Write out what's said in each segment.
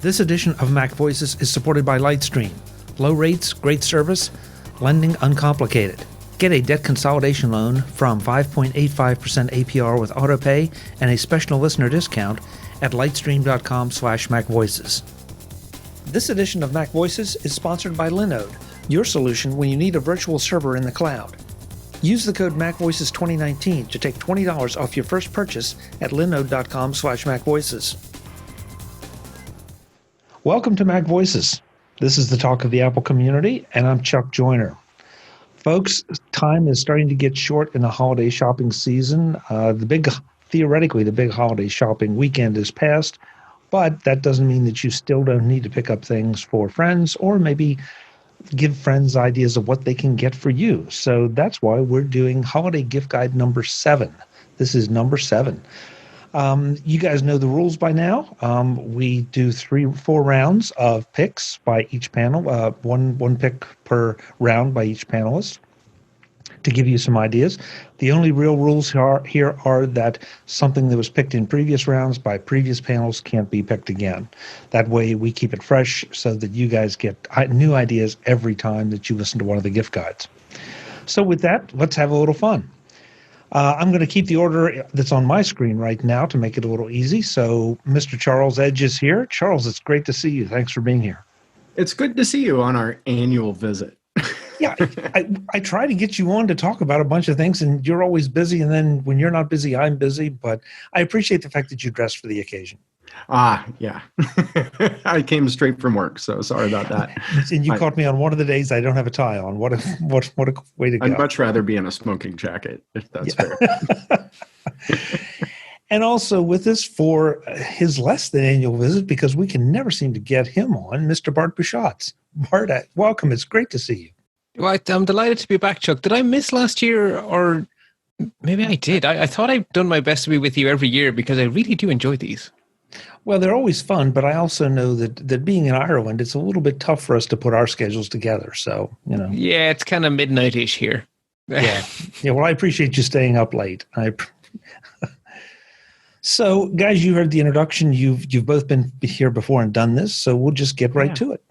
This edition of MacVoices is supported by LightStream. Low rates, great service, lending uncomplicated. Get a debt consolidation loan from 5.85% APR with AutoPay and a special listener discount at lightstream.com/MacVoices. This edition of MacVoices is sponsored by Linode, your solution when you need a virtual server in the cloud. Use the code MacVoices2019 to take $20 off your first purchase at linode.com/MacVoices. Welcome to MacVoices. This is the talk of the Apple community, and I'm Chuck Joyner. Folks, time is starting to get short in the holiday shopping season. Theoretically, the big holiday shopping weekend is past, but that doesn't mean that you still don't need to pick up things for friends or maybe give friends ideas of what they can get for you. So that's why we're doing Holiday Gift Guide number 7. This is number 7. You guys know the rules by now. We do 3-4 rounds of picks by each panel, one pick per round by each panelist to give you some ideas. The only real rules here are that something that was picked in previous rounds by previous panels can't be picked again. That way we keep it fresh so that you guys get new ideas every time that you listen to one of the gift guides. So with that, let's have a little fun. I'm going to keep the order that's on my screen right now to make it a little easy. So Mr. Charles Edge is here. Charles, it's great to see you. Thanks for being here. It's good to see you on our annual visit. Yeah, I try to get you on to talk about a bunch of things, and you're always busy. And then when you're not busy, I'm busy. But I appreciate the fact that you dressed for the occasion. Yeah. I came straight from work, so sorry about that. And you caught me on one of the days I don't have a tie on. What a way to go. I'd much rather be in a smoking jacket, if that's fair. And also with us for his less than annual visit, because we can never seem to get him on, Mr. Bart Busschots. Bart, welcome. It's great to see you. Well, I'm delighted to be back, Chuck. Did I miss last year, or maybe I did? I thought I'd done my best to be with you every year because I really do enjoy these. Well, they're always fun, but I also know that being in Ireland, it's a little bit tough for us to put our schedules together. So, Yeah, it's kind of midnight-ish here. Yeah. Well, I appreciate you staying up late. So, guys, you heard the introduction. You've both been here before and done this, so we'll just get right to it.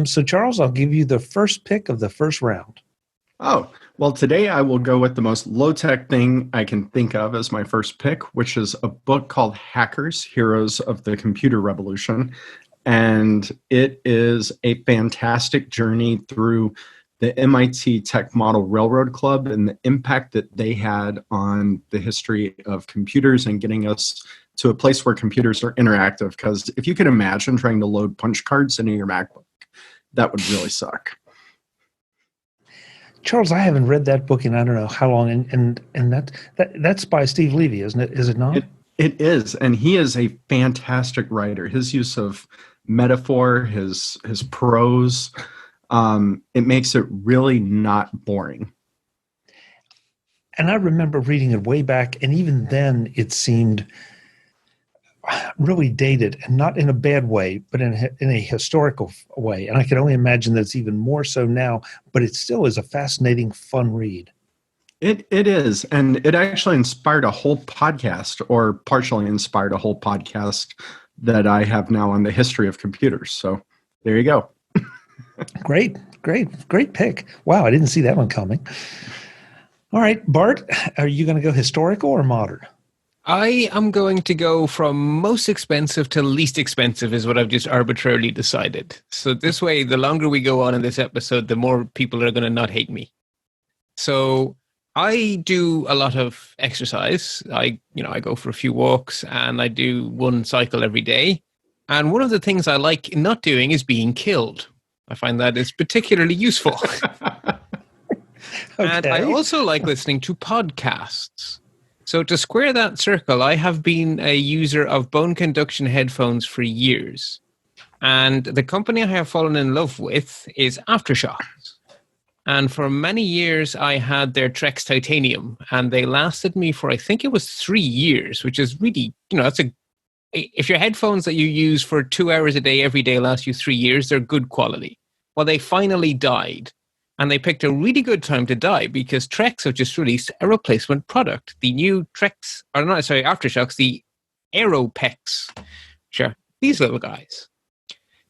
So, Charles, I'll give you the first pick of the first round. Oh, well, today I will go with the most low-tech thing I can think of as my first pick, which is a book called Hackers, Heroes of the Computer Revolution. And it is a fantastic journey through the MIT Tech Model Railroad Club and the impact that they had on the history of computers and getting us to a place where computers are interactive. Because if you can imagine trying to load punch cards into your MacBook, that would really suck. Charles, I haven't read that book in I don't know how long, and that's by Steve Levy, isn't it? Is it not? It is, and he is a fantastic writer. His use of metaphor, his prose, it makes it really not boring. And I remember reading it way back, and even then it seemed really dated, and not in a bad way, but in a historical way. And I can only imagine that it's even more so now, but it still is a fascinating, fun read. It is, and it actually inspired a whole podcast, or partially inspired a whole podcast that I have now on the history of computers. So there you go. Great pick. Wow, I didn't see that one coming. All right, Bart, are you going to go historical or modern? I am going to go from most expensive to least expensive is what I've just arbitrarily decided. So this way, the longer we go on in this episode, the more people are going to not hate me. So I do a lot of exercise. I go for a few walks and I do one cycle every day. And one of the things I like not doing is being killed. I find that is particularly useful. Okay. And I also like listening to podcasts. So to square that circle, I have been a user of bone conduction headphones for years. And the company I have fallen in love with is Aftershocks. And for many years, I had their Trex Titanium. And they lasted me for, I think it was 3 years, which is really, if your headphones that you use for 2 hours a day every day last you 3 years, they're good quality. Well, they finally died. And they picked a really good time to die because Trex have just released a replacement product. The new Aftershocks, the Aeropex. Sure, these little guys.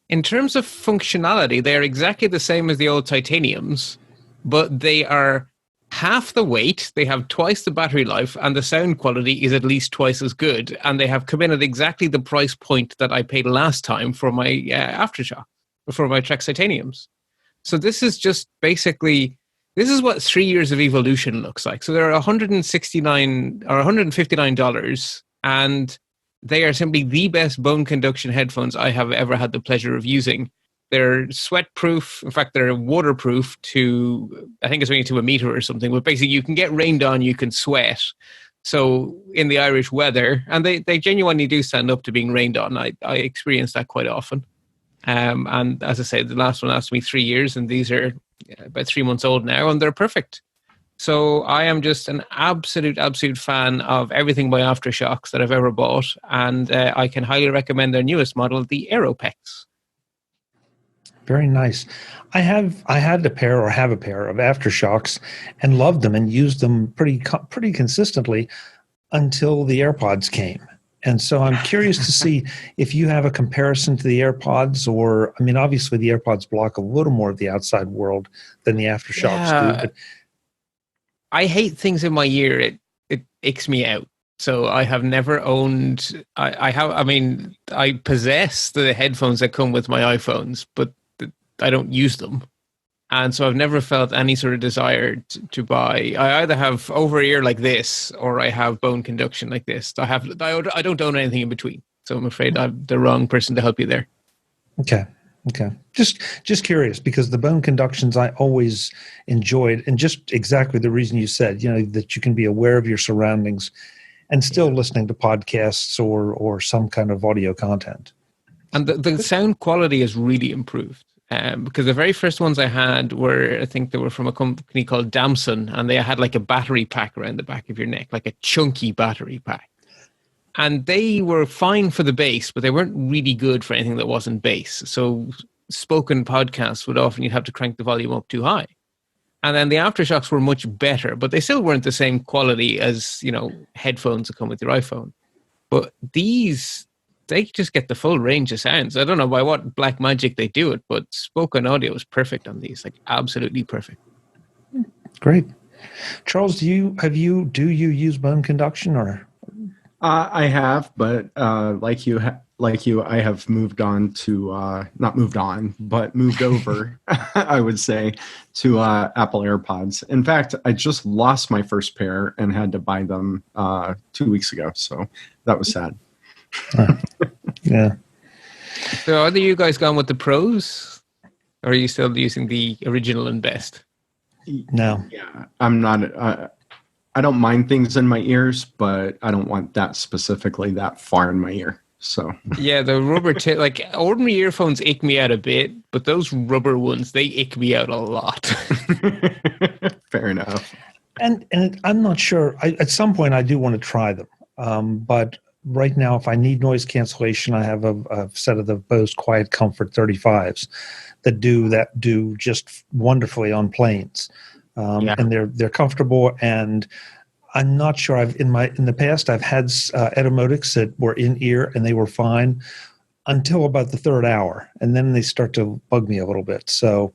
In terms of functionality, they are exactly the same as the old titaniums, but they are half the weight, they have twice the battery life, and the sound quality is at least twice as good. And they have come in at exactly the price point that I paid last time for my Aftershock, for my Trek titaniums. So this is just basically, this is what 3 years of evolution looks like. So they're $169 or $159, and they are simply the best bone conduction headphones I have ever had the pleasure of using. They're sweat-proof. In fact, they're waterproof to, I think it's only to a meter or something. But basically, you can get rained on, you can sweat. So in the Irish weather, and they genuinely do stand up to being rained on. I experience that quite often. And as I said, the last one lasted me 3 years, and these are about 3 months old now, and they're perfect. So I am just an absolute fan of everything by Aftershocks that I've ever bought, and I can highly recommend their newest model, the Aeropex. Very nice. I have a pair of Aftershocks and loved them and used them pretty consistently until the AirPods came. And so I'm curious to see if you have a comparison to the AirPods, or, I mean, obviously the AirPods block a little more of the outside world than the Aftershocks do. But I hate things in my ear. It icks me out. So I have never owned, I possess the headphones that come with my iPhones, but I don't use them. And so I've never felt any sort of desire to buy. I either have over ear like this, or I have bone conduction like this. I don't own anything in between. So I'm afraid I'm the wrong person to help you there. Okay. Just curious, because the bone conductions I always enjoyed, and just exactly the reason you said, that you can be aware of your surroundings and still listening to podcasts or some kind of audio content. And the sound quality has really improved. Because the very first ones I had I think they were from a company called Damson, and they had like a battery pack around the back of your neck, like a chunky battery pack. And they were fine for the bass, but they weren't really good for anything that wasn't bass. So spoken podcasts would often, you'd have to crank the volume up too high. And then the Aftershocks were much better, but they still weren't the same quality as, headphones that come with your iPhone. But these, they just get the full range of sounds. I don't know by what black magic they do it, but spoken audio is perfect on these, like absolutely perfect. Great. Charles, do you use bone conduction, or? I have, but like you, I have moved on to not moved on, but moved over. I would say to Apple AirPods. In fact, I just lost my first pair and had to buy them 2 weeks ago. So that was sad. Yeah. So are you guys gone with the pros, or are you still using the original and best? No. Yeah, I'm not. I don't mind things in my ears, but I don't want that specifically that far in my ear. So yeah, the rubber like ordinary earphones ick me out a bit, but those rubber ones, they ick me out a lot. Fair enough. And I'm not sure. At some point, I do want to try them, but right now, if I need noise cancellation, I have a set of the Bose Quiet Comfort 35s that do just wonderfully on planes, and they're comfortable. And I'm not sure. In the past, I've had Etymotics that were in ear and they were fine until about the third hour, and then they start to bug me a little bit. So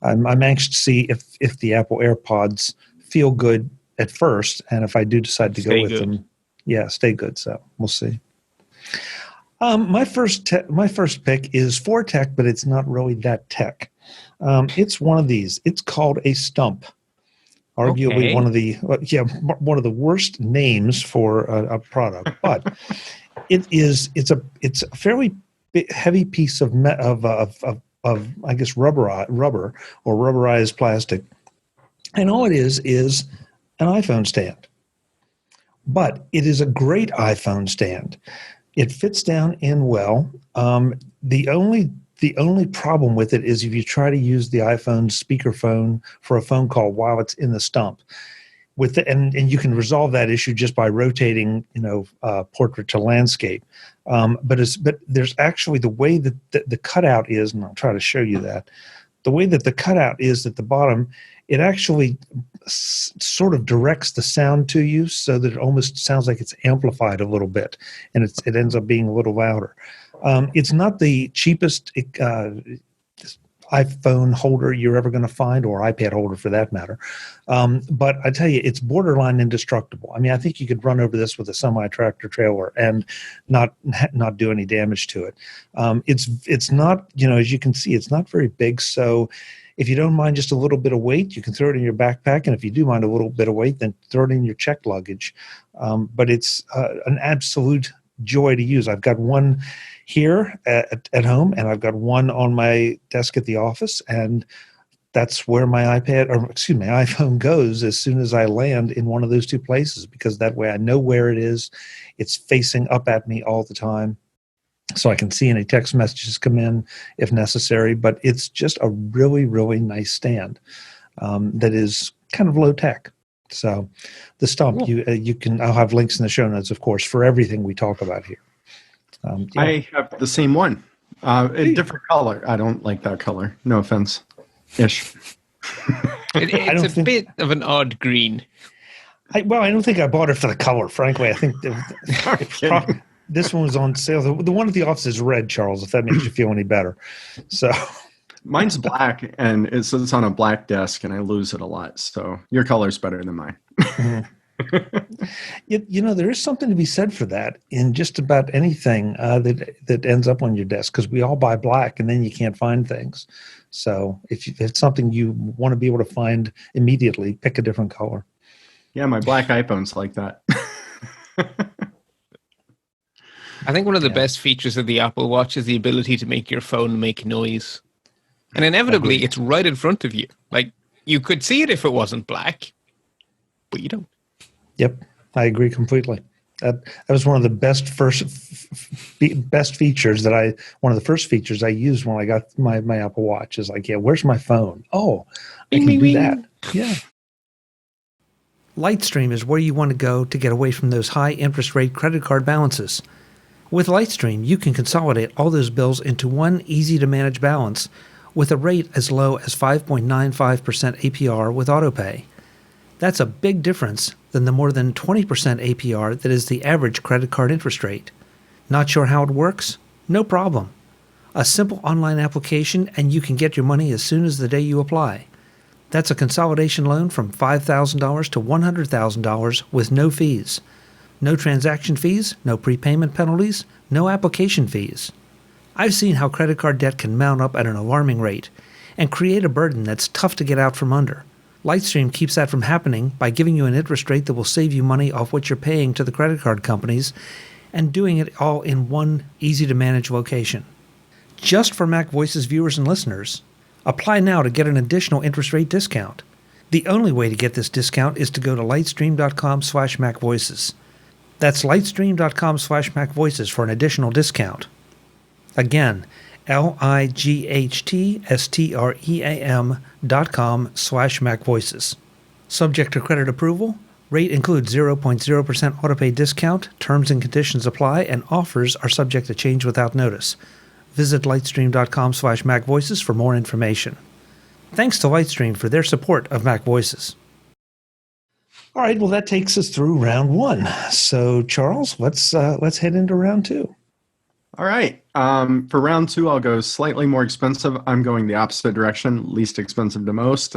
I'm anxious to see if the Apple AirPods feel good at first, and if I do decide to go with them. Yeah, stay good. So we'll see. My first pick is for tech, but it's not really that tech. It's one of these. It's called a stump. Arguably one of the worst names for a product, but it's a fairly heavy piece of I guess rubber or rubberized plastic, and all it is an iPhone stand. But it is a great iPhone stand. It fits down in well. The only problem with it is if you try to use the iPhone speakerphone for a phone call while it's in the stump, and you can resolve that issue just by rotating, portrait to landscape. But there's actually the way that the cutout is, and I'll try to show you that. The way that the cutout is at the bottom, it actually sort of directs the sound to you so that it almost sounds like it's amplified a little bit, and it ends up being a little louder. It's not the cheapest iPhone holder you're ever going to find, or iPad holder for that matter. But I tell you, it's borderline indestructible. I mean, I think you could run over this with a semi-tractor trailer and not do any damage to it. It's not, as you can see, it's not very big. So if you don't mind just a little bit of weight, you can throw it in your backpack. And if you do mind a little bit of weight, then throw it in your checked luggage. But it's an absolute joy to use. I've got one here at home, and I've got one on my desk at the office, and that's where my iPhone goes as soon as I land in one of those two places, because that way I know where it is. It's facing up at me all the time, so I can see any text messages come in if necessary. But it's just a really, really nice stand that is kind of low tech. So the Stump, you can. I'll have links in the show notes, of course, for everything we talk about here. I have the same one, a different color. I don't like that color. No offense, ish. It's a bit of an odd green. I don't think I bought it for the color. Frankly, I think this one was on sale. The one at the office is red, Charles. If that makes you feel any better. So mine's black, and it sits on a black desk, and I lose it a lot. So your color's better than mine. Mm-hmm. There is something to be said for that in just about anything that ends up on your desk, because we all buy black and then you can't find things. So if it's something you want to be able to find immediately, pick a different color. Yeah, my black iPhone's like that. I think one of the best features of the Apple Watch is the ability to make your phone make noise. And inevitably, it's right in front of you. Like, you could see it if it wasn't black, but you don't. Yep, I agree completely. That was one of the best features one of the first features I used when I got my Apple Watch is like, where's my phone? Oh, I can do that. Yeah. LightStream is where you want to go to get away from those high interest rate credit card balances. With LightStream, you can consolidate all those bills into one easy to manage balance with a rate as low as 5.95% APR with AutoPay. That's a big difference than the more than 20% APR that is the average credit card interest rate. Not sure how it works? No problem. A simple online application and you can get your money as soon as the day you apply. That's a consolidation loan from $5,000 to $100,000 with no fees. No transaction fees, no prepayment penalties, no application fees. I've seen how credit card debt can mount up at an alarming rate and create a burden that's tough to get out from under. LightStream keeps that from happening by giving you an interest rate that will save you money off what you're paying to the credit card companies and doing it all in one easy-to-manage location. Just for MacVoices viewers and listeners, apply now to get an additional interest rate discount. The only way to get this discount is to go to lightstream.com/MacVoices. That's lightstream.com/MacVoices for an additional discount. Again, lightstream.com/MacVoices. Subject to credit approval. Rate includes 0.0% autopay discount. Terms and conditions apply, and offers are subject to change without notice. Visit lightstream.com/MacVoices for more information. Thanks to LightStream for their support of MacVoices. All right, well, that takes us through round one. So, Charles, let's head into round two. All right. For round two, I'll go slightly more expensive. I'm going the opposite direction, least expensive to most.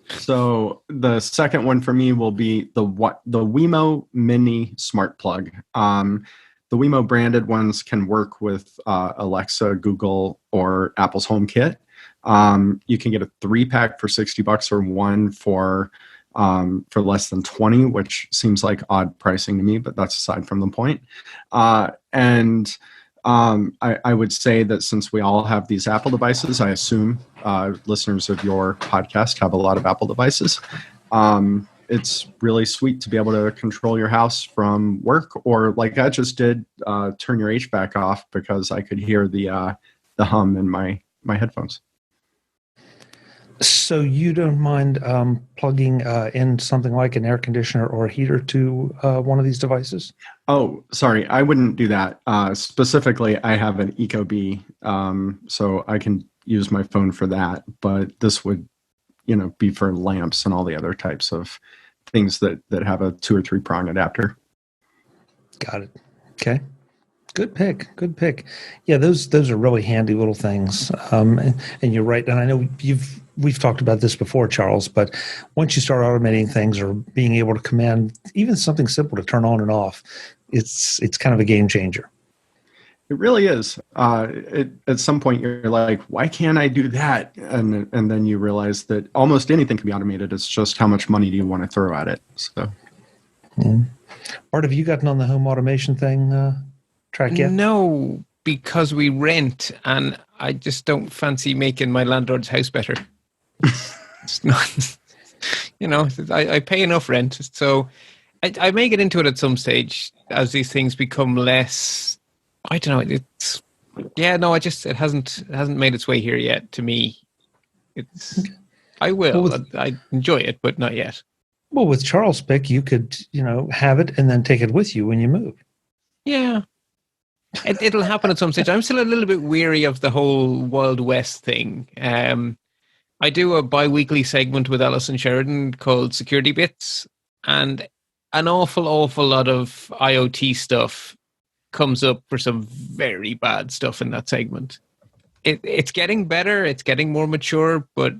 So the second one for me will be the Wemo Mini Smart Plug. The Wemo branded ones can work with Alexa, Google, or Apple's HomeKit. You can get a 3-pack for $60 or one for less than 20, which seems like odd pricing to me, but that's aside from the point. I would say that since we all have these Apple devices, I assume listeners of your podcast have a lot of Apple devices. It's really sweet to be able to control your house from work, or like I just did, turn your HVAC off because I could hear the hum in my headphones. So you don't mind plugging in something like an air conditioner or a heater to one of these devices? Oh, sorry. I wouldn't do that. Specifically, I have an Ecobee, so I can use my phone for that. But this would, be for lamps and all the other types of things that have a 2 or 3 prong adapter. Got it. Okay. Good pick. Good pick. Yeah, those are really handy little things. And you're right. And I know we've talked about this before, Charles. But once you start automating things or being able to command even something simple to turn on and off, it's kind of a game changer. It really is. At some point, you're like, why can't I do that? And then you realize that almost anything can be automated. It's just how much money do you want to throw at it. So, Bart, have you gotten on the home automation thing track yet? No, because we rent, and I just don't fancy making my landlord's house better. It's not, I pay enough rent, so I may get into it at some stage as these things become less. I don't know. It hasn't made its way here yet. To me, I will. I enjoy it, but not yet. Well, with Charles' pick, you could have it and then take it with you when you move. Yeah. It'll happen at some stage. I'm still a little bit weary of the whole Wild West thing. I do a bi-weekly segment with Allison Sheridan called Security Bits, and an awful lot of IoT stuff comes up for some very bad stuff in that segment. It's getting better, it's getting more mature, but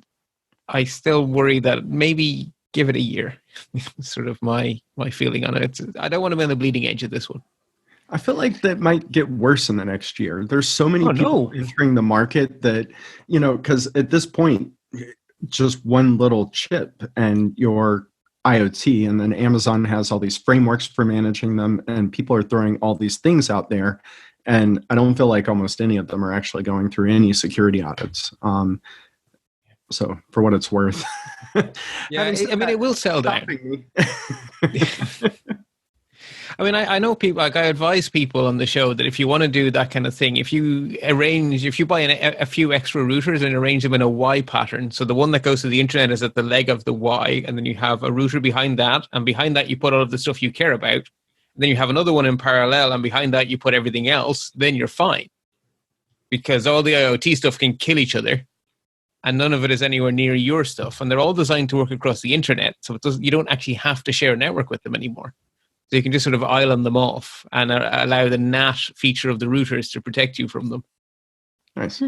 I still worry that maybe give it a year. Sort of my feeling on it. I don't want to be on the bleeding edge of this one. I feel like that might get worse in the next year. There's so many people entering the market that, because at this point, just one little chip and your IoT, and then Amazon has all these frameworks for managing them, and people are throwing all these things out there. And I don't feel like almost any of them are actually going through any security audits. So for what it's worth. Yeah, it will sell down. I mean, I know people, like I advise people on the show that if you want to do that kind of thing, if you buy a few extra routers and arrange them in a Y pattern, so the one that goes to the internet is at the leg of the Y, and then you have a router behind that, and behind that you put all of the stuff you care about, and then you have another one in parallel, and behind that you put everything else, then you're fine. Because all the IoT stuff can kill each other, and none of it is anywhere near your stuff, and they're all designed to work across the internet, so you don't actually have to share a network with them anymore. So you can just sort of island them off and allow the NAT feature of the routers to protect you from them. Nice.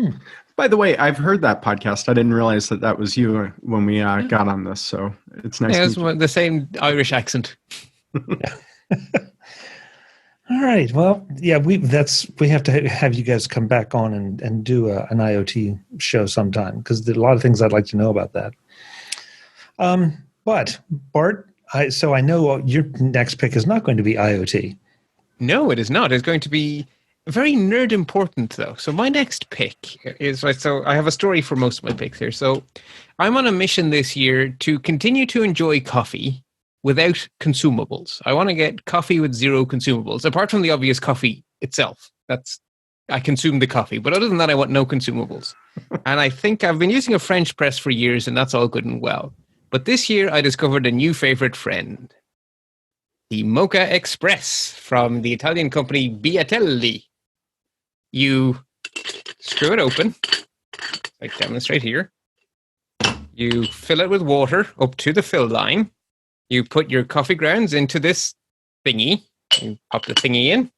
By the way, I've heard that podcast. I didn't realize that was you when we got on this. So it's nice. Yeah, it's the same Irish accent. All right. Well, yeah, we have to have you guys come back on and do an IoT show sometime, because there's a lot of things I'd like to know about that. But Bart, so I know your next pick is not going to be IoT. No, it is not. It's going to be very nerd important, though. So my next pick is, so I have a story for most of my picks here. So I'm on a mission this year to continue to enjoy coffee without consumables. I want to get coffee with zero consumables, apart from the obvious coffee itself. I consume the coffee. But other than that, I want no consumables. And I think I've been using a French press for years, and that's all good and well. But this year, I discovered a new favorite friend, the Mocha Express from the Italian company Biatelli. You screw it open, I demonstrate here. You fill it with water up to the fill line. You put your coffee grounds into this thingy. You pop the thingy in.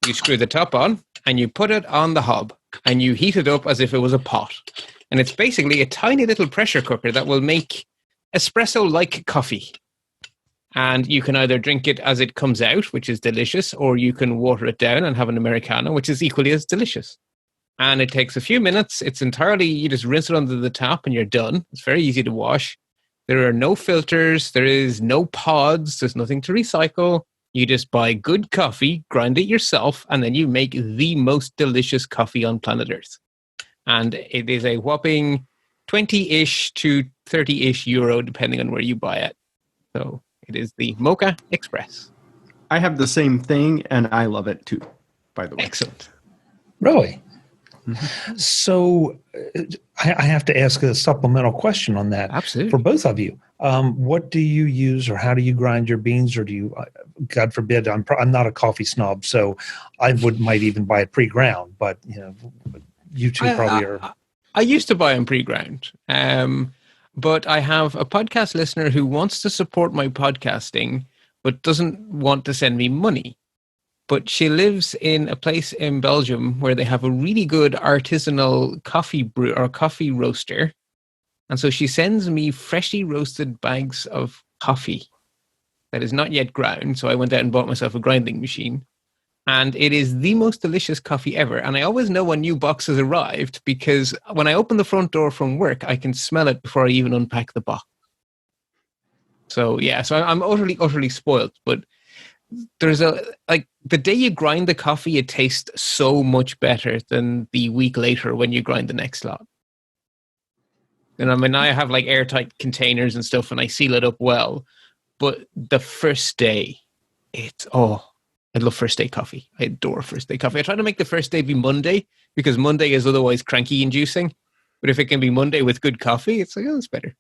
You screw the top on, and you put it on the hob, and you heat it up as if it was a pot. And it's basically a tiny little pressure cooker that will make espresso-like coffee. And you can either drink it as it comes out, which is delicious, or you can water it down and have an Americano, which is equally as delicious. And it takes a few minutes. It's entirely, you just rinse it under the tap and you're done. It's very easy to wash. There are no filters. There is no pods. There's nothing to recycle. You just buy good coffee, grind it yourself, and then you make the most delicious coffee on planet Earth. And it is a whopping 20-ish to 30-ish euro, depending on where you buy it. So it is the Mocha Express. I have the same thing, and I love it too, by the way. Excellent. Really? Mm-hmm. So I have to ask a supplemental question on that. Absolutely. For both of you. What do you use, or how do you grind your beans, or do you, God forbid, I'm not a coffee snob, so I might even buy it pre-ground, but you two probably are. I used to buy them pre-ground, but I have a podcast listener who wants to support my podcasting, but doesn't want to send me money. but she lives in a place in Belgium where they have a really good artisanal coffee brew or coffee roaster. And so she sends me freshly roasted bags of coffee that is not yet ground. So I went out and bought myself a grinding machine. And it is the most delicious coffee ever. And I always know when new box has arrived because when I open the front door from work, I can smell it before I even unpack the box. So yeah, so I'm utterly spoiled. But there's the day you grind the coffee, it tastes so much better than the week later when you grind the next lot. And I mean, I have like airtight containers and stuff, and I seal it up well. But the first day, I love first day coffee. I adore first day coffee. I try to make the first day be Monday because Monday is otherwise cranky inducing. But if it can be Monday with good coffee, it's like, oh, it's better.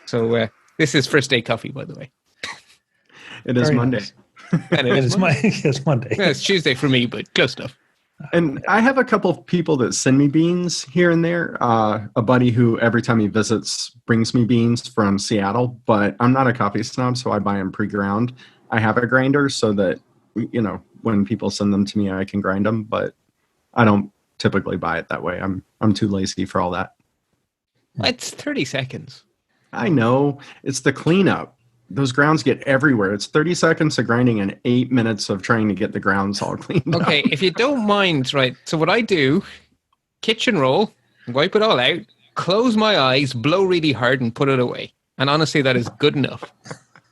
So this is first day coffee, by the way. It is Very Monday. Nice. And it's Monday. Yeah, it's Tuesday for me, but close enough. And I have a couple of people that send me beans here and there. A buddy who every time he visits brings me beans from Seattle, but I'm not a coffee snob, so I buy them pre-ground. I have a grinder so that, when people send them to me, I can grind them, but I don't typically buy it that way. I'm too lazy for all that. It's 30 seconds. I know. It's the cleanup. Those grounds get everywhere. It's 30 seconds of grinding and 8 minutes of trying to get the grounds all cleaned up. Okay, if you don't mind, right, so what I do, kitchen roll, wipe it all out, close my eyes, blow really hard, and put it away. And honestly, that is good enough.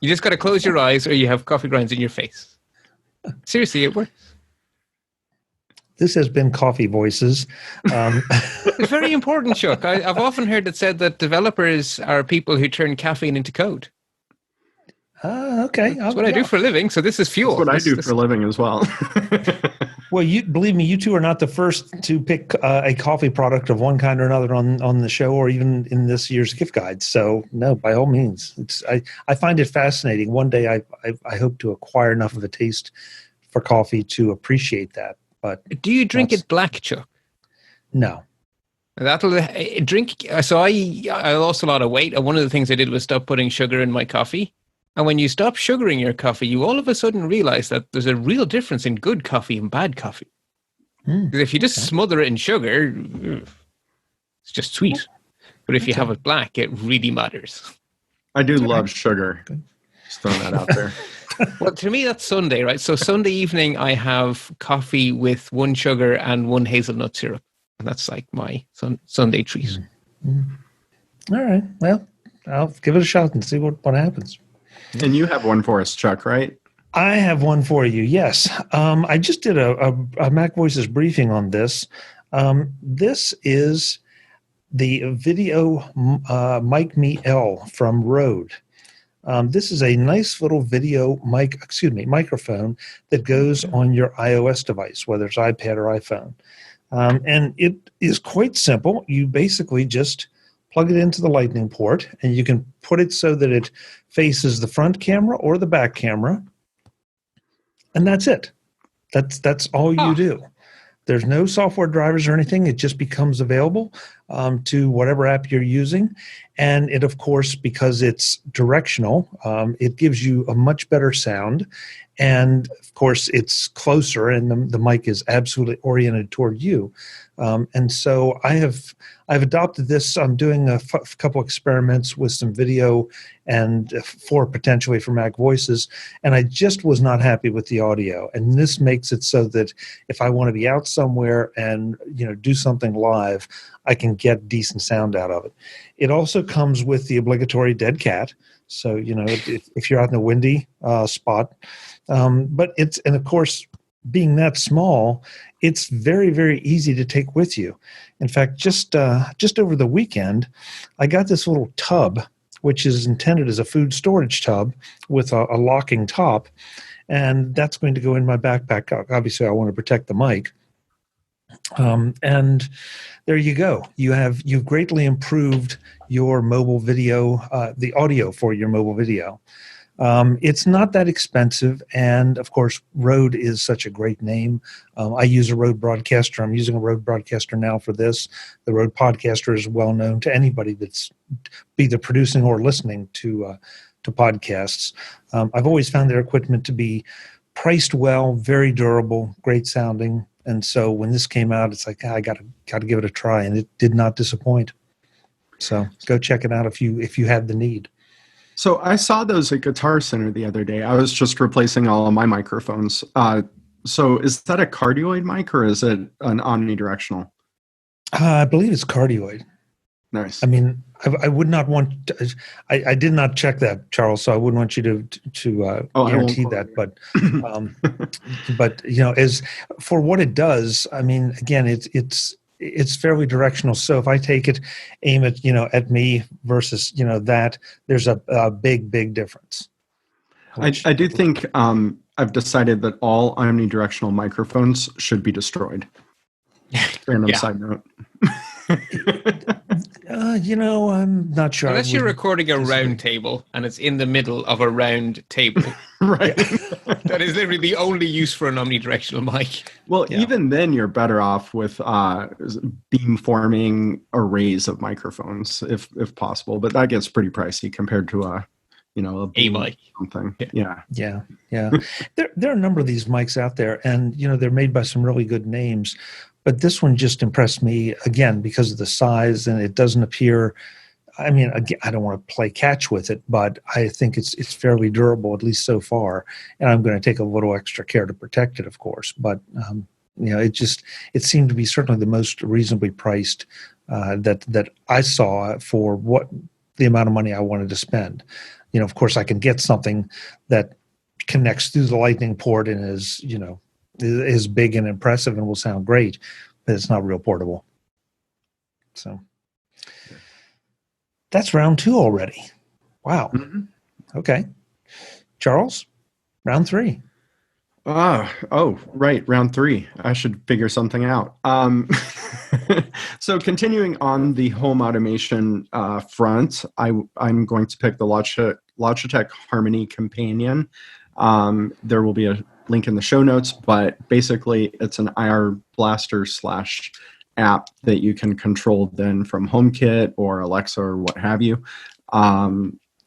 You just got to close your eyes or you have coffee grinds in your face. Seriously, it works. This has been Coffee Voices. It's very important, Chuck. I've often heard it said that developers are people who turn caffeine into code. Okay. That's what I do for a living, so this is fuel. That's what I do for a living as well. Well, believe me, you two are not the first to pick a coffee product of one kind or another on the show or even in this year's gift guide. So, no, by all means. I find it fascinating. One day I hope to acquire enough of a taste for coffee to appreciate that. But do you drink it black, Chuck? No. That'll drink. So I lost a lot of weight. And one of the things I did was stop putting sugar in my coffee. And when you stop sugaring your coffee, you all of a sudden realize that there's a real difference in good coffee and bad coffee. Because if you just smother it in sugar, it's just sweet. But if you have it black, it really matters. I do love sugar. Just throwing that out there. Well, to me, that's Sunday, right? So Sunday evening, I have coffee with 1 sugar and 1 hazelnut syrup. And that's like my Sunday treat. All right. Well, I'll give it a shot and see what happens. And you have one for us, Chuck, right? I have one for you, yes. I just did a MacVoices briefing on this. This is the video Mic Me L from Rode. This is a nice little video microphone that goes on your iOS device, whether it's iPad or iPhone. And it is quite simple. You basically just plug it into the Lightning port, and you can put it so that it faces the front camera or the back camera, and that's it. That's all you do. There's no software drivers or anything. It just becomes available to whatever app you're using. And it, of course, because it's directional, it gives you a much better sound. And, of course, it's closer, and the mic is absolutely oriented toward you. And so I've adopted this. I'm doing a couple experiments with some video and potentially for MacVoices, and I just was not happy with the audio. And this makes it so that if I want to be out somewhere and do something live, I can get decent sound out of it. It also comes with the obligatory dead cat. So if you're out in a windy spot, but and of course, being that small, it's very, very easy to take with you. In fact, just over the weekend, I got this little tub, which is intended as a food storage tub with a locking top, and that's going to go in my backpack. Obviously, I want to protect the mic. And there you go. You've greatly improved your mobile video, the audio for your mobile video. It's not that expensive, and of course, Rode is such a great name. I use a Rode Broadcaster. I'm using a Rode Broadcaster now for this. The Rode Podcaster is well known to anybody that's either producing or listening to podcasts. I've always found their equipment to be priced well, very durable, great sounding. And so when this came out, it's like, I got to give it a try, and it did not disappoint. So go check it out if you have the need. So I saw those at Guitar Center the other day. I was just replacing all of my microphones. So is that a cardioid mic or is it an omnidirectional? I believe it's cardioid. Nice. I mean, I would not want to, I did not check that, Charles, so I wouldn't want you to guarantee that. But as for what it does, I mean, again, it's fairly directional. So if I take it, aim it, at me versus, that, there's a big difference. I do think I've decided that all omnidirectional microphones should be destroyed. Random side note. I'm not sure. Unless you're recording a round table and it's in the middle of a round table. Right. That is literally the only use for an omnidirectional mic. Well, even then you're better off with beamforming arrays of microphones if possible, but that gets pretty pricey compared to a mic. Something. Yeah. There are a number of these mics out there, and they're made by some really good names. But this one just impressed me, again, because of the size, and it doesn't appear, I mean, again, I don't want to play catch with it, but I think it's fairly durable, at least so far. And I'm going to take a little extra care to protect it, of course. But, it seemed to be certainly the most reasonably priced that I saw for what the amount of money I wanted to spend. Of course, I can get something that connects through the lightning port and is big and impressive and will sound great, but it's not real portable. So that's round 2 already. Wow. Mm-hmm. Okay. Charles, round 3. Oh, right. Round 3. I should figure something out. So continuing on the home automation front, I'm going to pick the Logitech Harmony Companion. There will be a link in the show notes, but basically it's an IR blaster / app that you can control then from HomeKit or Alexa or what have you,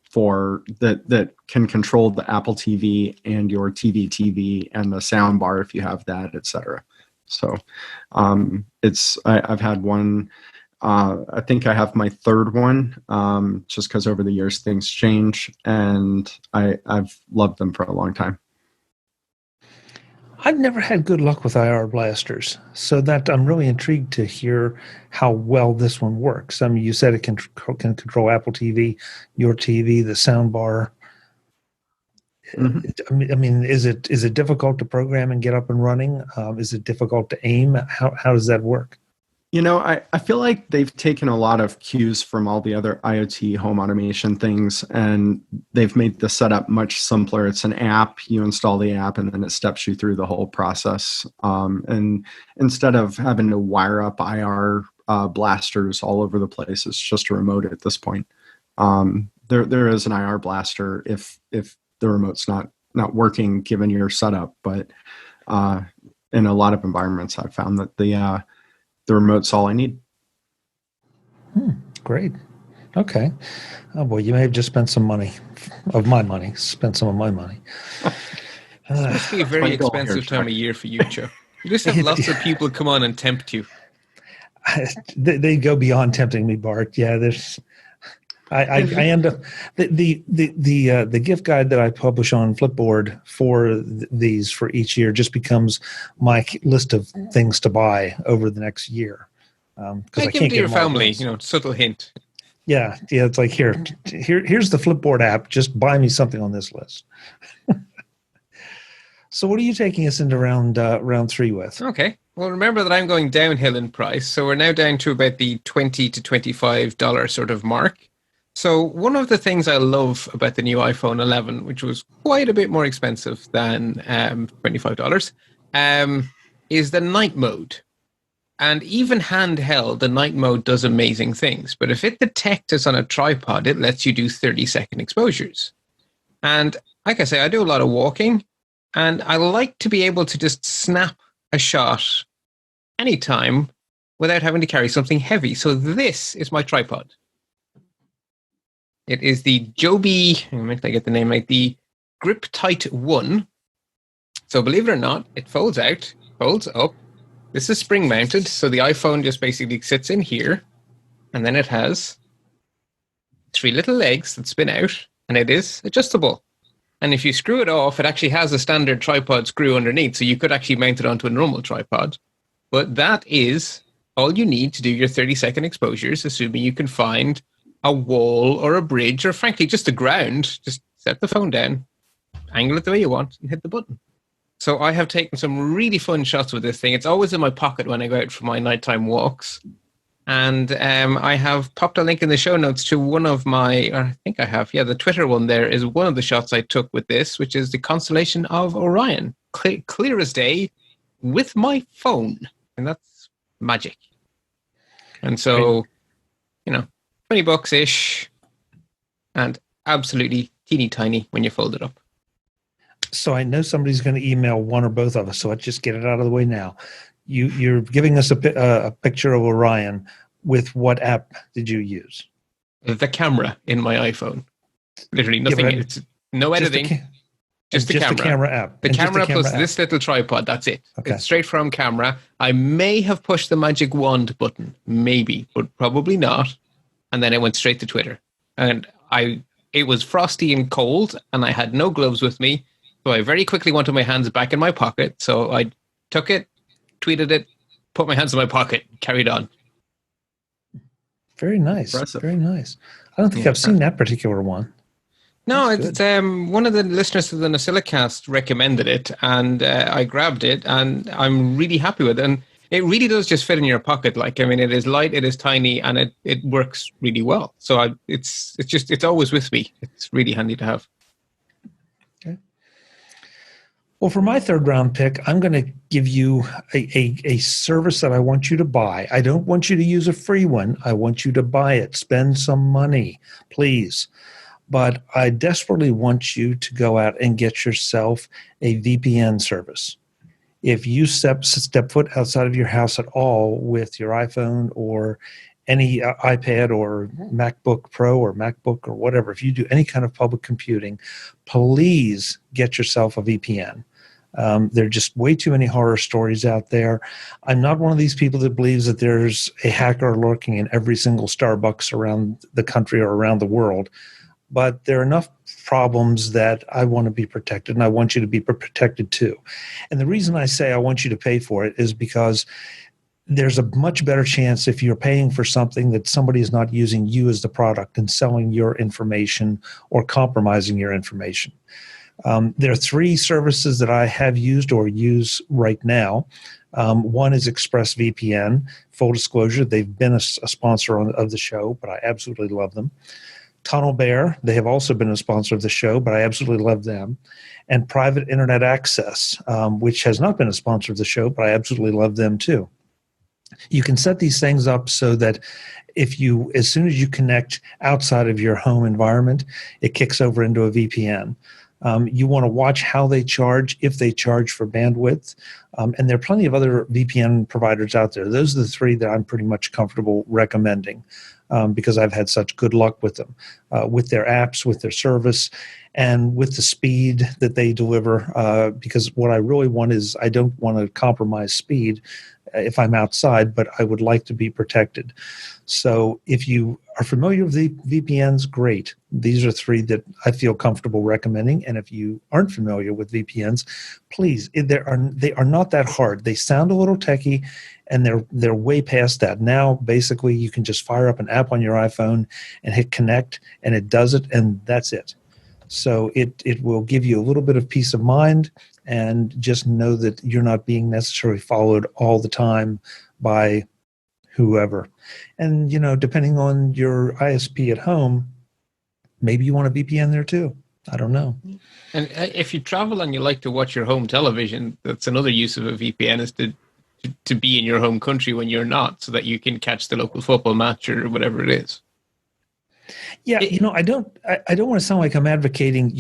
for that can control the Apple TV and your TV and the sound bar if you have that, etc. So I've had one. I think I have my third one, just because over the years things change, and I've loved them for a long time. I've never had good luck with IR blasters, so that I'm really intrigued to hear how well this one works. I mean, you said it can control Apple TV, your TV, the sound bar. Mm-hmm. I mean, is it difficult to program and get up and running? Is it difficult to aim? How does that work? I feel like they've taken a lot of cues from all the other IoT home automation things, and they've made the setup much simpler. It's an app. You install the app, and then it steps you through the whole process. And instead of having to wire up IR blasters all over the place, it's just a remote at this point. There is an IR blaster if the remote's not working given your setup, but in a lot of environments, I've found that the remote's all I need. Great. Okay. Oh boy, you may have just spent some money of my money. Spent some of my money. It must be a very expensive time of year for you, Joe. You just have lots of people come on and tempt you. They go beyond tempting me, Bart. Yeah, there's. I end up the gift guide that I publish on Flipboard for these for each year just becomes my list of things to buy over the next year. Because I give can't it to your family, subtle hint. Yeah, it's like here's the Flipboard app. Just buy me something on this list. So, what are you taking us into round 3 with? Okay. Well, remember that I'm going downhill in price, so we're now down to about the $20 to $25 sort of mark. So one of the things I love about the new iPhone 11, which was quite a bit more expensive than $25, is the night mode. And even handheld, the night mode does amazing things. But if it detects it's on a tripod, it lets you do 30-second exposures. And like I say, I do a lot of walking, and I like to be able to just snap a shot anytime without having to carry something heavy. So this is my tripod. It is the Joby, I get the name right, the Grip Tight 1. So believe it or not, it folds out, folds up. This is spring mounted, so the iPhone just basically sits in here, and then it has 3 little legs that spin out, and it is adjustable. And if you screw it off, it actually has a standard tripod screw underneath, so you could actually mount it onto a normal tripod. But that is all you need to do your 30-second exposures, assuming you can find a wall or a bridge, or frankly, just the ground. Just set the phone down, angle it the way you want, and hit the button. So I have taken some really fun shots with this thing. It's always in my pocket when I go out for my nighttime walks. And I have popped a link in the show notes to one of my, or I think I have, the Twitter one there is one of the shots I took with this, which is the constellation of Orion. Clear as day with my phone. And that's magic. And so, $20-ish and absolutely teeny tiny when you fold it up. So I know somebody's going to email one or both of us, so let's just get it out of the way now. You're giving us a picture of Orion. With what app did you use? The camera in my iPhone. Literally nothing. It's no editing. Just the camera app. The camera plus this little tripod. That's it. Okay. It's straight from camera. I may have pushed the magic wand button, maybe, but probably not. And then it went straight to Twitter. And it was frosty and cold, and I had no gloves with me. So I very quickly wanted my hands back in my pocket. So I took it, tweeted it, put my hands in my pocket, carried on. Very nice. Impressive. Very nice. I don't think I've seen that particular one. No, it's one of the listeners to the NosillaCast recommended it, and I grabbed it, and I'm really happy with it. And it really does just fit in your pocket. It is light, it is tiny, and it works really well. So it's always with me. It's really handy to have. Well, for my third round pick, I'm going to give you a service that I want you to buy. I don't want you to use a free one. I want you to buy it. Spend some money, please. But I desperately want you to go out and get yourself a VPN service. If you step foot outside of your house at all with your iPhone or any iPad or MacBook Pro or MacBook or whatever, if you do any kind of public computing, please get yourself a VPN. There are just way too many horror stories out there. I'm not one of these people that believes that there's a hacker lurking in every single Starbucks around the country or around the world, but there are enough problems that I want to be protected, and I want you to be protected too. And the reason I say I want you to pay for it is because there's a much better chance if you're paying for something that somebody is not using you as the product and selling your information or compromising your information. There are 3 services that I have used or use right now. One is ExpressVPN. Full disclosure, they've been a sponsor of the show, but I absolutely love them. TunnelBear, they have also been a sponsor of the show, but I absolutely love them. And Private Internet Access, which has not been a sponsor of the show, but I absolutely love them too. You can set these things up so that as soon as you connect outside of your home environment, it kicks over into a VPN. You want to watch how they charge, if they charge for bandwidth. And there are plenty of other VPN providers out there. Those are the 3 that I'm pretty much comfortable recommending because I've had such good luck with them, with their apps, with their service, and with the speed that they deliver. Because what I really want is I don't want to compromise speed if I'm outside, but I would like to be protected. So if you are familiar with the VPNs, great. These are 3 that I feel comfortable recommending. And if you aren't familiar with VPNs, please, they are not that hard. They sound a little techie, and they're way past that. Now, basically, you can just fire up an app on your iPhone and hit connect, and it does it, and that's it. So it will give you a little bit of peace of mind, and just know that you're not being necessarily followed all the time by whoever. And, depending on your ISP at home, maybe you want a VPN there too. I don't know. And if you travel and you like to watch your home television, that's another use of a VPN, is to be in your home country when you're not, so that you can catch the local football match or whatever it is. Yeah, I don't want to sound like I'm advocating,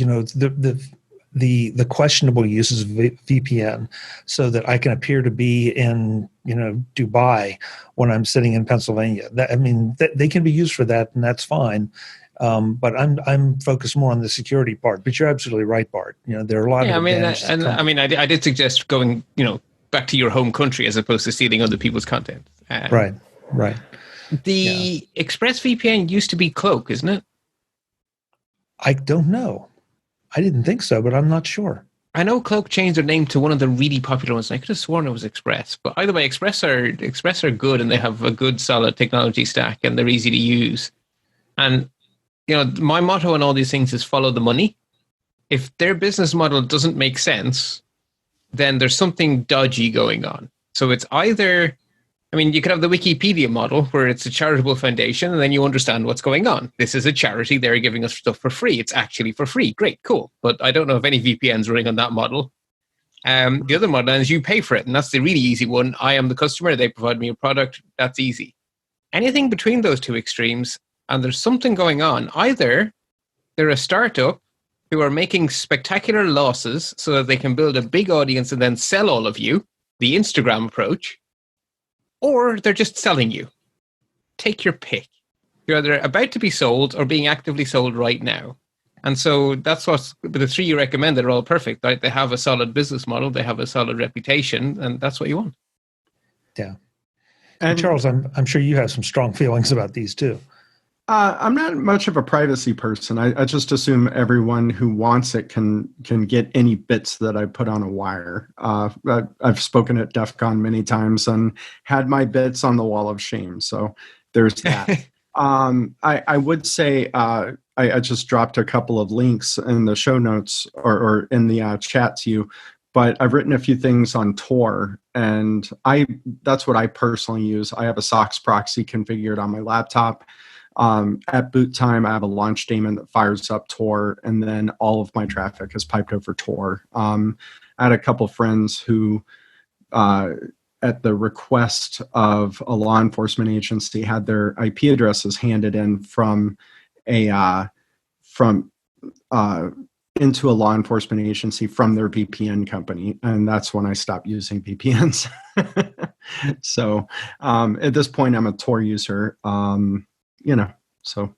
the questionable uses of VPN so that I can appear to be in, Dubai when I'm sitting in Pennsylvania. They can be used for that, and that's fine. But I'm focused more on the security part. But you're absolutely right, Bart. There are a lot of advantages. I did suggest going, back to your home country as opposed to stealing other people's content. Right. The ExpressVPN used to be Cloak, isn't it? I don't know. I didn't think so, but I'm not sure. I know Cloak changed their name to one of the really popular ones. I could have sworn it was Express. But either way, Express are good, and they have a good, solid technology stack, and they're easy to use. And, my motto on all these things is follow the money. If their business model doesn't make sense, then there's something dodgy going on. So it's either... you could have the Wikipedia model where it's a charitable foundation and then you understand what's going on. This is a charity. They're giving us stuff for free. It's actually for free. Great, cool. But I don't know if any VPNs running on that model. The other model is you pay for it, and that's the really easy one. I am the customer. They provide me a product. That's easy. Anything between those two extremes, and there's something going on. Either they're a startup who are making spectacular losses so that they can build a big audience and then sell all of you, the Instagram approach, or they're just selling you. Take your pick. You're either about to be sold or being actively sold right now. And so that's what the three you recommended are all perfect, right? They have a solid business model, they have a solid reputation, and that's what you want. Yeah. And Charles, I'm sure you have some strong feelings about these too. I'm not much of a privacy person. I just assume everyone who wants it can get any bits that I put on a wire. I've spoken at DEF CON many times and had my bits on the wall of shame. So there's that. I would say I just dropped a couple of links in the show notes or in the chat to you. But I've written a few things on Tor, and that's what I personally use. I have a SOX proxy configured on my laptop. At boot time, I have a launch daemon that fires up Tor, and then all of my traffic is piped over Tor. I had a couple friends who, at the request of a law enforcement agency, had their IP addresses handed in from into a law enforcement agency from their VPN company, and that's when I stopped using VPNs. So at this point, I'm a Tor user. So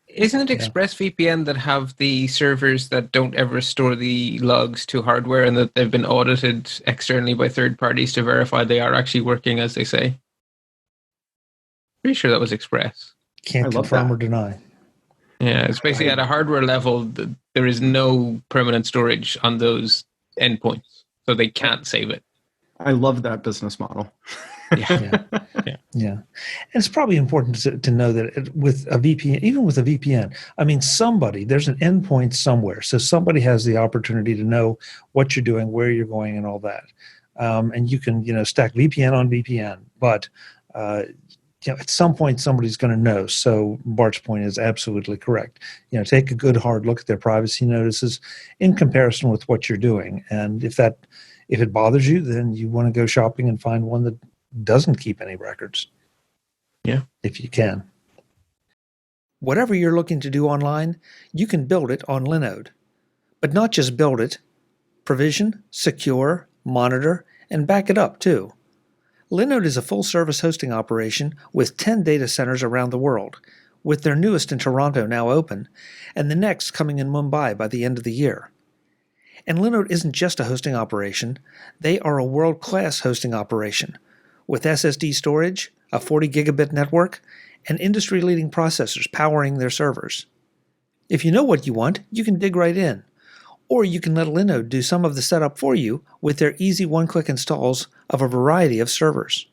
isn't it ExpressVPN that have the servers that don't ever store the logs to hardware and that they've been audited externally by third parties to verify they are actually working as they say? Pretty sure that was Express. Can't confirm or deny. Yeah, it's basically at a hardware level, there is no permanent storage on those endpoints, so they can't save it. I love that business model. Yeah. And it's probably important to know that with a VPN, even with a VPN, there's an endpoint somewhere. So somebody has the opportunity to know what you're doing, where you're going, and all that. And you can, stack VPN on VPN. But, at some point, somebody's going to know. So Bart's point is absolutely correct. Take a good hard look at their privacy notices in comparison with what you're doing. And if it bothers you, then you want to go shopping and find one that doesn't keep any records. Yeah. If you can. Whatever you're looking to do online, you can build it on Linode. But not just build it, provision, secure, monitor, and back it up too. Linode is a full-service hosting operation with 10 data centers around the world, with their newest in Toronto now open, and the next coming in Mumbai by the end of the year. And Linode isn't just a hosting operation, they are a world-class hosting operation, with SSD storage, a 40 gigabit network, and industry-leading processors powering their servers. If you know what you want, you can dig right in. Or you can let Linode do some of the setup for you with their easy one-click installs of a variety of servers.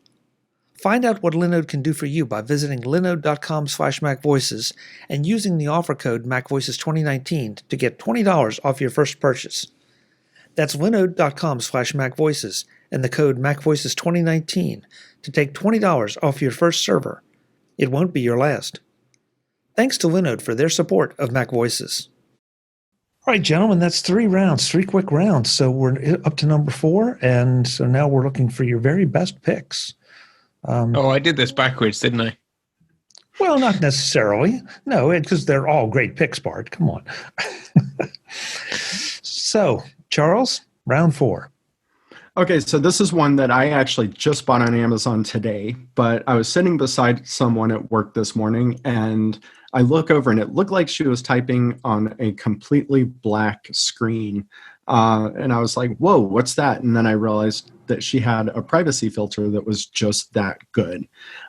Find out what Linode can do for you by visiting linode.com/MacVoices and using the offer code MacVoices2019 to get $20 off your first purchase. That's linode.com/MacVoices and the code MacVoices2019 to take $20 off your first server. It won't be your last. Thanks to Linode for their support of MacVoices. All right, gentlemen, that's 3 quick rounds. So we're up to number 4, and so now we're looking for your very best picks. I did this backwards, didn't I? Well, not necessarily. No, because they're all great picks, Bart. Come on. So, Charles, round 4. Okay, so this is one that I actually just bought on Amazon today, but I was sitting beside someone at work this morning, and I look over and it looked like she was typing on a completely black screen. And I was like, whoa, what's that? And then I realized that she had a privacy filter that was just that good.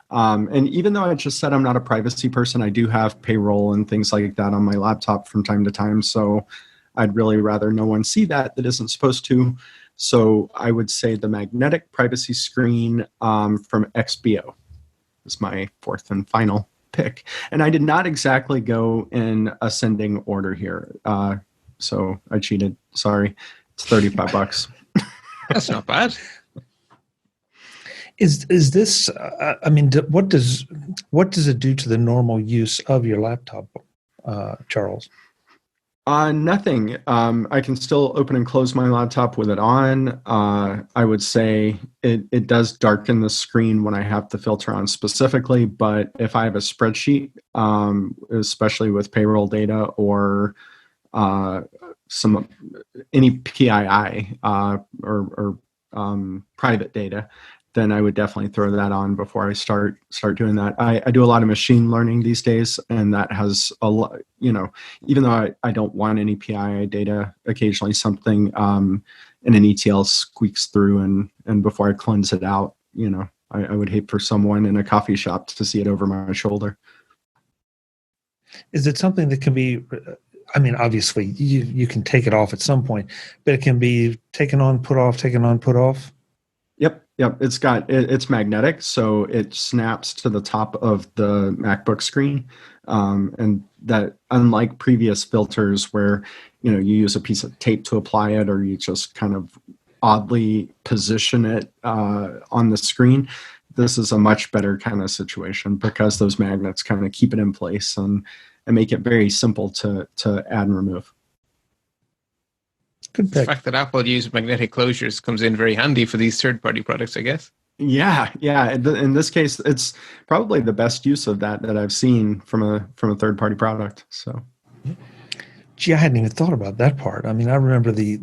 And even though I just said I'm not a privacy person, I do have payroll and things like that on my laptop from time to time. So I'd really rather no one see that isn't supposed to. So I would say the magnetic privacy screen from XBO is my fourth and final pick. And I did not exactly go in ascending order here. So I cheated. Sorry. It's $35. That's not bad. Is this? I mean, what does it do to the normal use of your laptop, Charles? Nothing. I can still open and close my laptop with it on. I would say it does darken the screen when I have the filter on specifically, but if I have a spreadsheet, especially with payroll data or any PII or private data, then I would definitely throw that on before I start doing that. I do a lot of machine learning these days, and that has a lot, even though I don't want any PII data, occasionally something in an ETL squeaks through, and before I cleanse it out, I would hate for someone in a coffee shop to see it over my shoulder. Is it something that can be, I mean, obviously you can take it off at some point, but it can be taken on, put off, taken on, put off? Yep. It's magnetic, so it snaps to the top of the MacBook screen, and that, unlike previous filters where you use a piece of tape to apply it, or you just kind of oddly position it on the screen, this is a much better kind of situation because those magnets kind of keep it in place and make it very simple to add and remove. Good pick. The fact that Apple uses magnetic closures comes in very handy for these third-party products, I guess. Yeah. In this case, it's probably the best use of that I've seen from a third-party product. So, gee, I hadn't even thought about that part. I mean, I remember the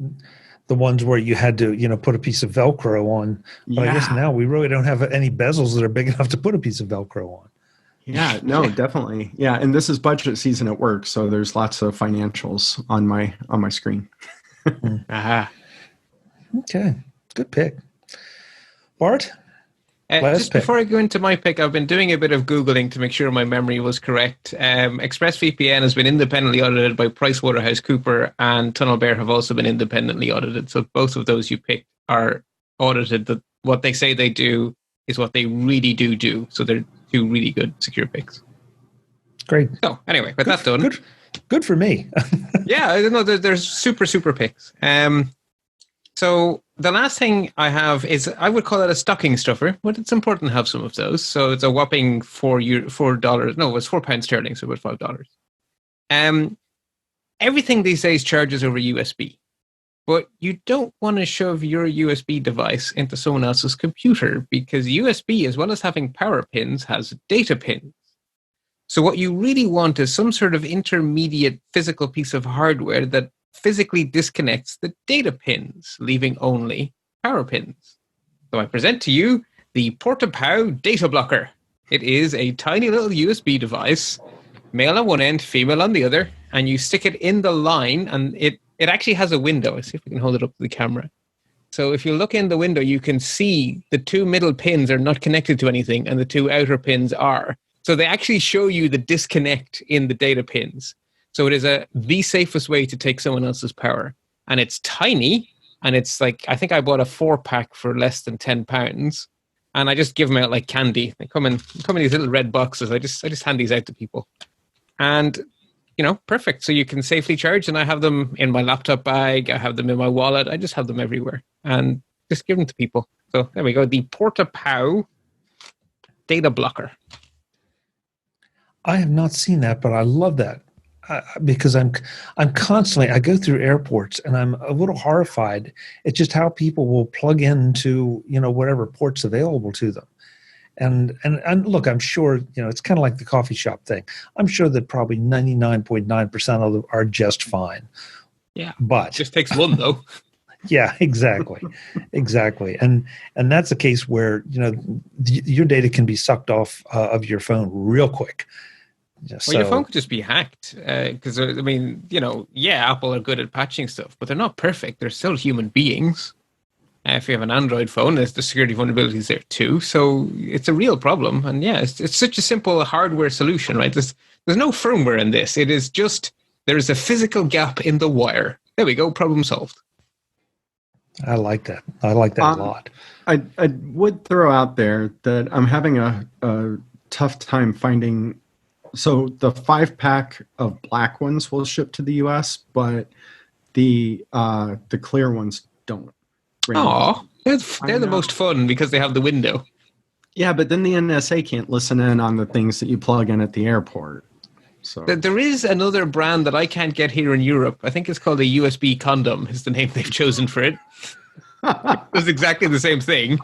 ones where you had to, put a piece of Velcro on. But I guess now we really don't have any bezels that are big enough to put a piece of Velcro on. Yeah, no, definitely. Yeah, and this is budget season at work, so there's lots of financials on my screen. Aha. Okay, good pick. Bart? Just before I go into my pick, I've been doing a bit of Googling to make sure my memory was correct. ExpressVPN has been independently audited by PricewaterhouseCoopers, and TunnelBear have also been independently audited. So both of those you picked are audited. That what they say they do is what they really do. So they're two really good secure picks. Great. So anyway, with that done. Good for me. Yeah, I know there's super picks. So the last thing I have is, I would call it a stocking stuffer, but it's important to have some of those. So it's a whopping $4. No, it's £4 sterling, so about $5. Everything these days charges over USB, but you don't want to shove your USB device into someone else's computer, because USB, as well as having power pins, has data pins. So what you really want is some sort of intermediate physical piece of hardware that physically disconnects the data pins, leaving only power pins. So I present to you the PortaPow Data Blocker. It is a tiny little USB device, male on one end, female on the other, and you stick it in the line, and it actually has a window. Let's see if we can hold it up to the camera. So if you look in the window, you can see the two middle pins are not connected to anything, and the two outer pins are. So they actually show you the disconnect in the data pins. So it is the safest way to take someone else's power. And it's tiny, and it's like, I think I bought a 4-pack for less than £10, and I just give them out like candy. They come in these little red boxes. I just hand these out to people. And, perfect. So you can safely charge, and I have them in my laptop bag. I have them in my wallet. I just have them everywhere, and just give them to people. So there we go. The PortaPow Data Blocker. I have not seen that, but I love that because I'm constantly, I go through airports and I'm a little horrified at just how people will plug into, whatever port's available to them. And look, I'm sure, it's kind of like the coffee shop thing. I'm sure that probably 99.9% of them are just fine. Yeah. But it just takes one though. Yeah, exactly. Exactly. And that's a case where, your data can be sucked off of your phone real quick. Well, your phone could just be hacked because, I mean, Apple are good at patching stuff, but they're not perfect. They're still human beings. If you have an Android phone, there's the security vulnerabilities there too. So it's a real problem. And it's such a simple hardware solution, right? There's no firmware in this. It is just there's a physical gap in the wire. There we go. Problem solved. I like that. I like that a lot. I would throw out there that I'm having a tough time finding. So the 5-pack of black ones will ship to the U.S., but the clear ones don't. Oh, they're the most fun because they have the window. Yeah, but then the NSA can't listen in on the things that you plug in at the airport. So there is another brand that I can't get here in Europe. I think it's called a USB condom is the name they've chosen for it. It's exactly the same thing.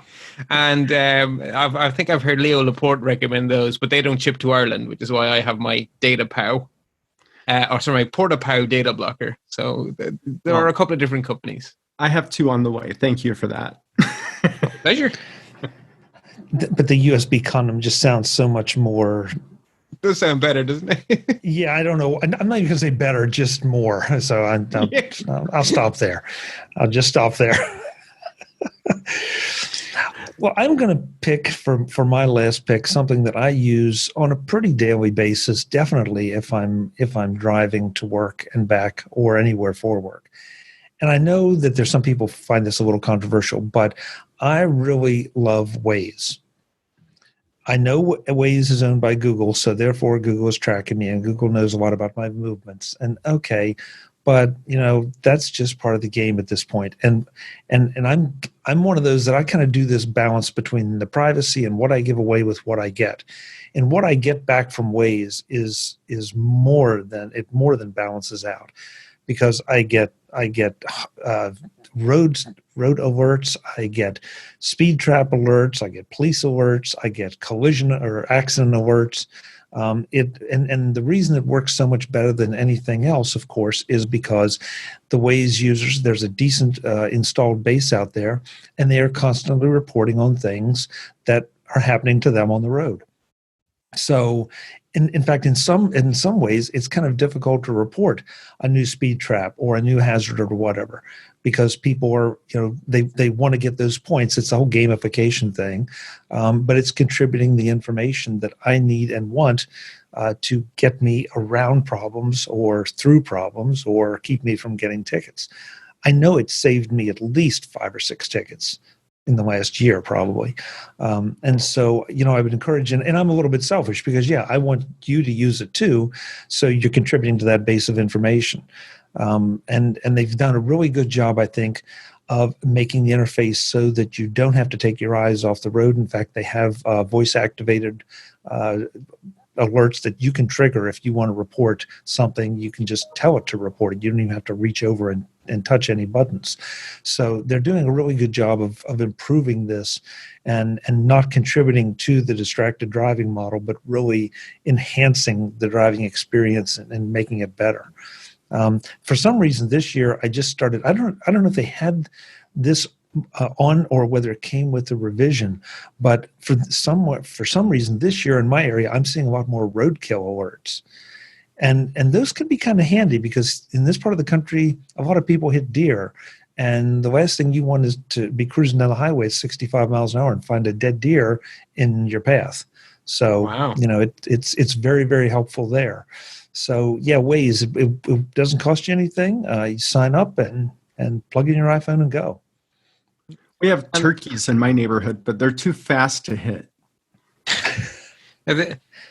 And I think I've heard Leo Laporte recommend those, but they don't ship to Ireland, which is why I have my DataPow. My PortaPow data blocker. So there are a couple of different companies. I have 2 on the way. Thank you for that. Pleasure. But the USB condom just sounds so much more. It does sound better, doesn't it? Yeah, I don't know. I'm not even going to say better, just more. So I'll stop there. I'll just stop there. Well, I'm going to pick for my last pick something that I use on a pretty daily basis. Definitely, if I'm driving to work and back or anywhere for work. And I know that there's some people find this a little controversial, but I really love Waze. I know Waze is owned by Google, so therefore Google is tracking me, and Google knows a lot about my movements. And okay, but that's just part of the game at this point. And I'm one of those that I kind of do this balance between the privacy and what I give away with what I get. And what I get back from Waze is more than balances out, because I get road alerts, I get speed trap alerts, I get police alerts, I get collision or accident alerts. And the reason it works so much better than anything else, of course, is because the Waze users, there's a decent installed base out there, and they are constantly reporting on things that are happening to them on the road. So, in fact, in some ways, it's kind of difficult to report a new speed trap or a new hazard or whatever, because people are, they want to get those points. It's a whole gamification thing, but it's contributing the information that I need and want to get me around problems or through problems or keep me from getting tickets. I know it saved me at least 5 or 6 tickets in the last year, probably. And so, I would encourage, and I'm a little bit selfish because, I want you to use it too. So you're contributing to that base of information. And they've done a really good job, I think, of making the interface so that you don't have to take your eyes off the road. In fact, they have voice-activated alerts that you can trigger if you want to report something. You can just tell it to report it. You don't even have to reach over and touch any buttons. So they're doing a really good job of improving this and not contributing to the distracted driving model, but really enhancing the driving experience and making it better. For some reason this year, I just started, I don't know if they had this on or whether it came with the revision, but for some reason this year in my area, I'm seeing a lot more roadkill alerts. And those can be kind of handy because in this part of the country, a lot of people hit deer. And the last thing you want is to be cruising down the highway at 65 miles an hour and find a dead deer in your path. So, wow. It's very, very helpful there. So, Waze, it doesn't cost you anything. You sign up and plug in your iPhone and go. We have turkeys in my neighborhood, but they're too fast to hit.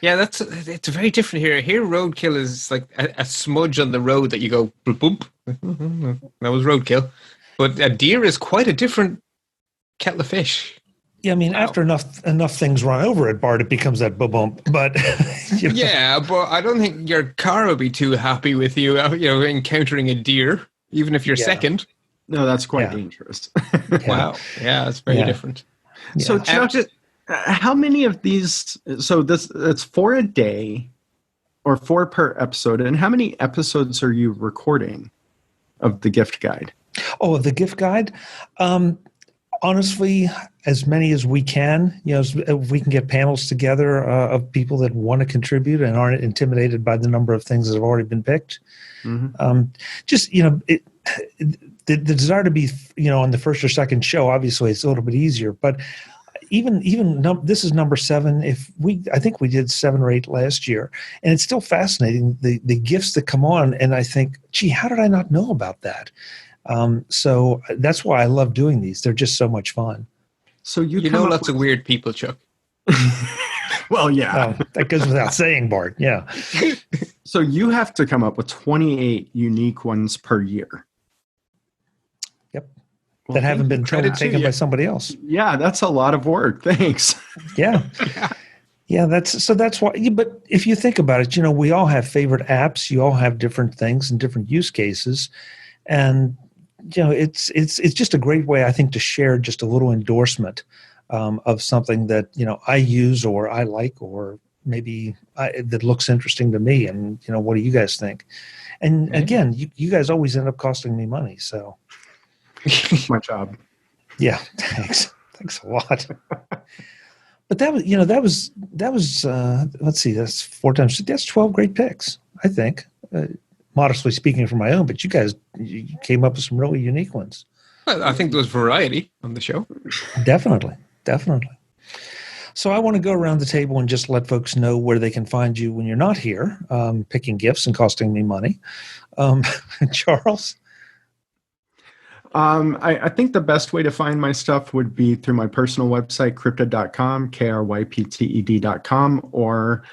Yeah, it's very different here. Here, roadkill is like a smudge on the road that you go boop, boop. That was roadkill. But a deer is quite a different kettle of fish. Yeah, I mean, wow. After enough things run over it, Bart, it becomes that bump. But yeah, but I don't think your car would be too happy with you, encountering a deer, even if you're second. No, that's quite dangerous. Wow, yeah, it's very different. Yeah. So, Chuck, how many of these? So it's 4 a day, or 4 per episode, and how many episodes are you recording of the gift guide? Oh, the gift guide. Honestly, as many as we can. If we can get panels together of people that want to contribute and aren't intimidated by the number of things that have already been picked. Mm-hmm. The desire to be, on the first or second show, obviously it's a little bit easier, but even this is number 7. I think we did 7 or 8 last year, and it's still fascinating, the gifts that come on. And I think, gee, how did I not know about that? So that's why I love doing these. They're just so much fun. So you know lots of weird people, Chuck. Well, yeah. That goes without saying, Bart. Yeah. So you have to come up with 28 unique ones per year. Yep. Well, that haven't been taken by somebody else. Yeah, that's a lot of work. Thanks. Yeah. Yeah, that's why. But if you think about it, we all have favorite apps. You all have different things and different use cases, and it's just a great way, I think, to share just a little endorsement of something that I use or I like, or maybe that looks interesting to me. And what do you guys think? And again, you guys always end up costing me money, so it's my job. Yeah, thanks a lot. But that was let's see, that's 4 times. That's 12 great picks, I think. Modestly speaking for my own, but you guys came up with some really unique ones. Well, I think there was variety on the show. Definitely. So I want to go around the table and just let folks know where they can find you when you're not here, picking gifts and costing me money. Charles? I think the best way to find my stuff would be through my personal website, crypted.com, KRYPTED.com, or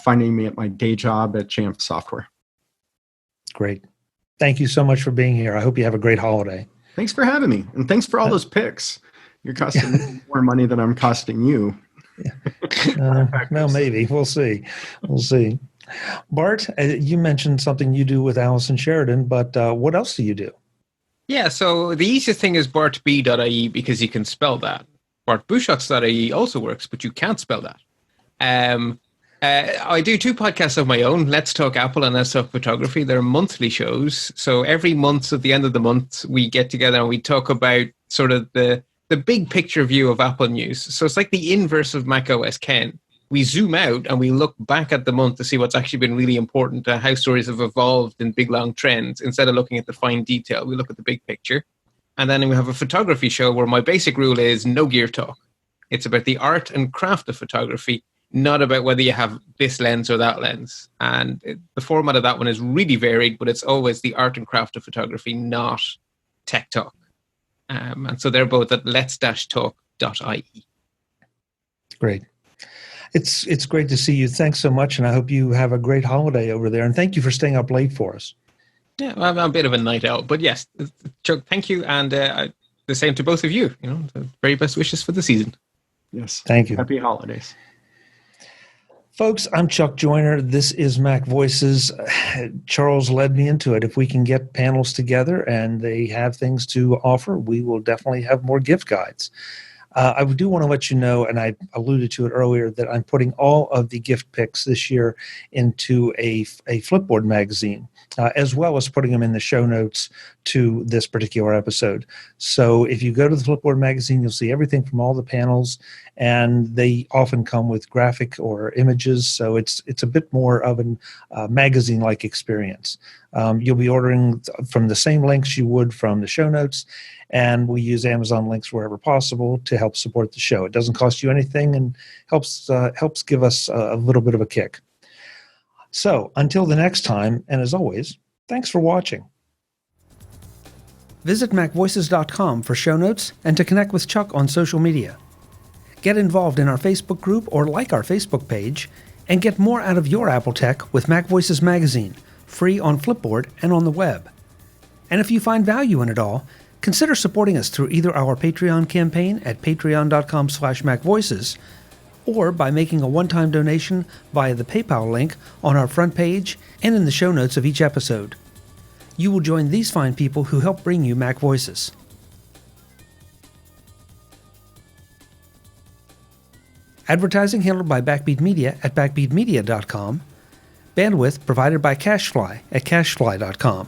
finding me at my day job at Jamf Software. Great. Thank you so much for being here. I hope you have a great holiday. Thanks for having me. And thanks for all those picks. You're costing me more money than I'm costing you. Well, maybe. We'll see. Bart, you mentioned something you do with Allison Sheridan, but what else do you do? Yeah, so the easiest thing is bartb.ie because you can spell that. Bartbusschots.ie also works, but you can't spell that. I do 2 podcasts of my own, Let's Talk Apple and Let's Talk Photography. They're monthly shows. So every month, at the end of the month, we get together and we talk about sort of the big picture view of Apple news. So it's like the inverse of macOS Ken. We zoom out and we look back at the month to see what's actually been really important, how stories have evolved in big, long trends. Instead of looking at the fine detail, we look at the big picture. And then we have a photography show where my basic rule is no gear talk. It's about the art and craft of photography, not about whether you have this lens or that lens. And the format of that one is really varied, but it's always the art and craft of photography, not tech talk. And so they're both at lets-talk.ie. Great. It's great to see you. Thanks so much, and I hope you have a great holiday over there. And thank you for staying up late for us. Yeah, I'm a bit of a night owl, but yes, Chuck, thank you, and the same to both of you. The very best wishes for the season. Yes. Thank you. Happy holidays. Folks, I'm Chuck Joyner. This is MacVoices. Charles led me into it. If we can get panels together and they have things to offer, we will definitely have more gift guides. I do want to let you know, and I alluded to it earlier, that I'm putting all of the gift picks this year into a Flipboard magazine, as well as putting them in the show notes to this particular episode. So if you go to the Flipboard magazine, you'll see everything from all the panels, and they often come with graphic or images, so it's a bit more of a magazine-like experience. You'll be ordering from the same links you would from the show notes, and we use Amazon links wherever possible to help support the show. It doesn't cost you anything and helps give us a little bit of a kick. So until the next time, and as always, thanks for watching. Visit MacVoices.com for show notes and to connect with Chuck on social media. Get involved in our Facebook group or like our Facebook page, and get more out of your Apple tech with MacVoices Magazine, free on Flipboard and on the web. And if you find value in it all, consider supporting us through either our Patreon campaign at patreon.com/MacVoices or by making a one-time donation via the PayPal link on our front page and in the show notes of each episode. You will join these fine people who help bring you MacVoices. Advertising handled by Backbeat Media at backbeatmedia.com. Bandwidth provided by CashFly at cashfly.com.